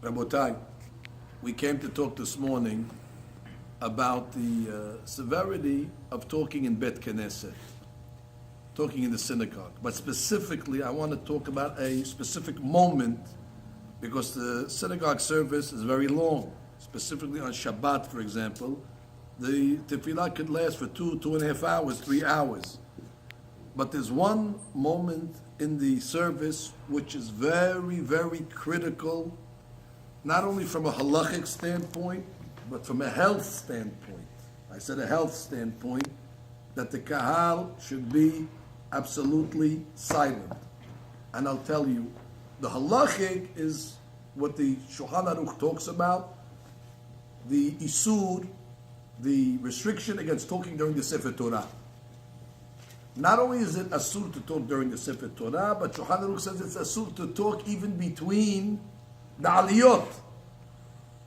Rabotai, we came to talk this morning about the severity of talking in Bet Knesset, talking in the synagogue. But specifically, I want to talk about a specific moment because the synagogue service is very long. Specifically on Shabbat, for example, the tefillah could last for 2.5 hours, 3 hours. But there's one moment in the service which is very, very critical, not only from a halachic standpoint, but from a health standpoint. I said a health standpoint, that the kahal should be absolutely silent. And I'll tell you, the halachic is what the Shulchan Aruch talks about, the isur, the restriction against talking during the Sefer Torah. Not only is it asur to talk during the Sefer Torah, but Shulchan Aruch says it's asur to talk even between the aliyot.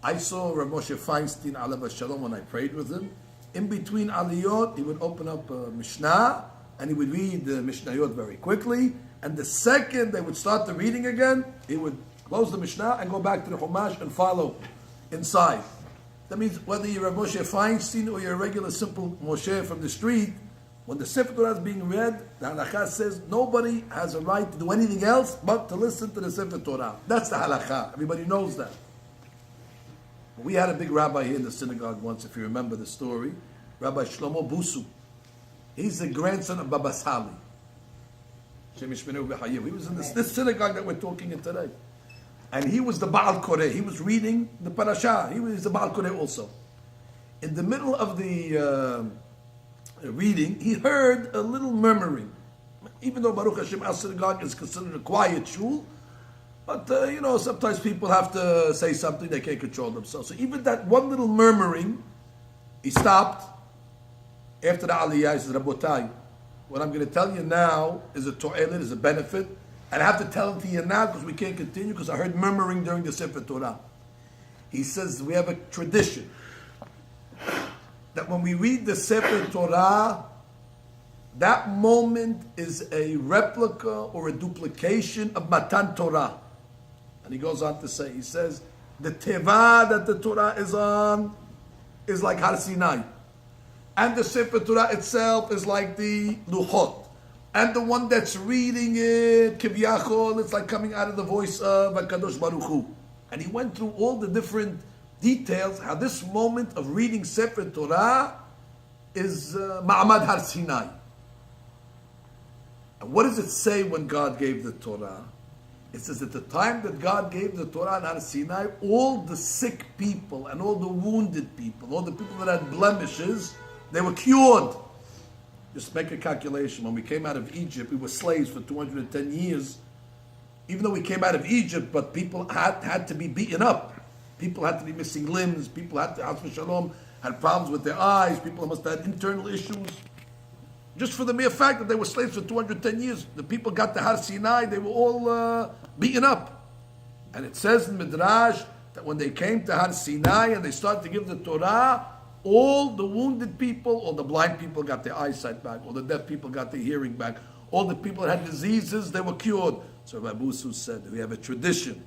I saw Rav Moshe Feinstein, alav shalom, when I prayed with him. In between aliyot, he would open up a Mishnah, and he would read the Mishnayot very quickly, and the second they would start the reading again, he would close the Mishnah and go back to the Chumash and follow inside. That means whether you're a Moshe Feinstein or you're a regular simple Moshe from the street, when the Sefer Torah is being read, the halakha says nobody has a right to do anything else but to listen to the Sefer Torah. That's the halakha. Everybody knows that. We had a big rabbi here in the synagogue once, if you remember the story, Rabbi Shlomo Busu. He's the grandson of Baba Sali. He was in this synagogue that we're talking in today. And he was the Baal Koreh. He was reading the parasha. He was the Baal Koreh also. In the middle of the reading, he heard a little murmuring. Even though Baruch Hashem, our synagogue is considered a quiet shul, but sometimes people have to say something, they can't control themselves. So even that one little murmuring, he stopped. After the aliyah, he says, Rabotai, what I'm going to tell you now is a to'elet, is a benefit, and I have to tell it to you now because we can't continue because I heard murmuring during the Sefer Torah. He says we have a tradition that when we read the Sefer Torah, that moment is a replica or a duplication of Matan Torah. And he goes on to say, he says, the teva that the Torah is on is like Har Sinai. And the Sefer Torah itself is like the Luchot. And the one that's reading it, Kivyachol, it's like coming out of the voice of HaKadosh Baruch Hu. And he went through all the different details, how this moment of reading Sefer Torah is Ma'amad Har Sinai. And what does it say when God gave the Torah? It says at the time that God gave the Torah on Har Sinai, all the sick people and all the wounded people, all the people that had blemishes, they were cured. Just make a calculation. When we came out of Egypt, we were slaves for 210 years. Even though we came out of Egypt, but people had to be beaten up. People had to be missing limbs. People had to, Shalom, had problems with their eyes. People must have had internal issues. Just for the mere fact that they were slaves for 210 years, the people got to Har Sinai, they were all beaten up. And it says in Midrash that when they came to Har Sinai and they started to give the Torah, all the wounded people, all the blind people got their eyesight back, all the deaf people got their hearing back, all the people that had diseases, they were cured. So Rabbi Busu said, we have a tradition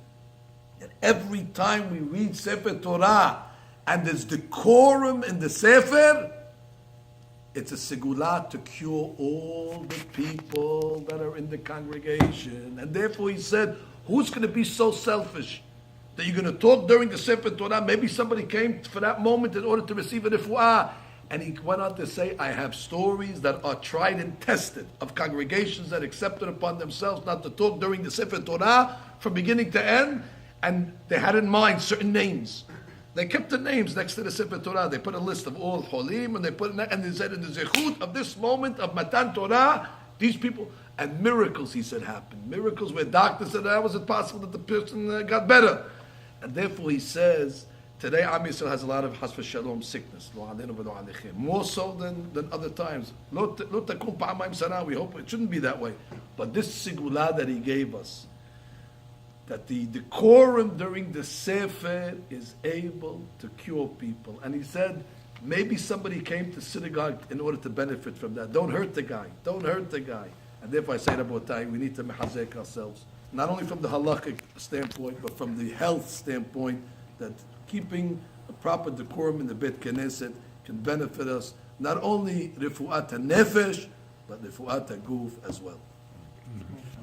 that every time we read Sefer Torah and there's decorum in the Sefer, it's a segulah to cure all the people that are in the congregation. And therefore he said, who's going to be so selfish that you're going to talk during the Sefer Torah? Maybe somebody came for that moment in order to receive a refuah. And he went on to say, I have stories that are tried and tested of congregations that accepted upon themselves not to talk during the Sefer Torah from beginning to end. And they had in mind certain names. They kept the names next to the Sefer Torah. They put a list of all Cholim, and they put and they said in the Zechut of this moment of Matan Torah, these people, and miracles, he said, happened. Miracles where doctors said, how was it possible that the person got better? And therefore he says, today Am Yisrael has a lot of Chas v'Shalom sickness, more so than other times. We hope it shouldn't be that way. But this Sigula that he gave us, that the decorum during the Sefer is able to cure people. And he said, maybe somebody came to synagogue in order to benefit from that. Don't hurt the guy. Don't hurt the guy. And therefore I say, Rabotai, we need to mehazek ourselves. not only from the halakhic standpoint, but from the health standpoint, that keeping a proper decorum in the Bet Knesset can benefit us, not only refu'at nefesh, but refu'at guf as well.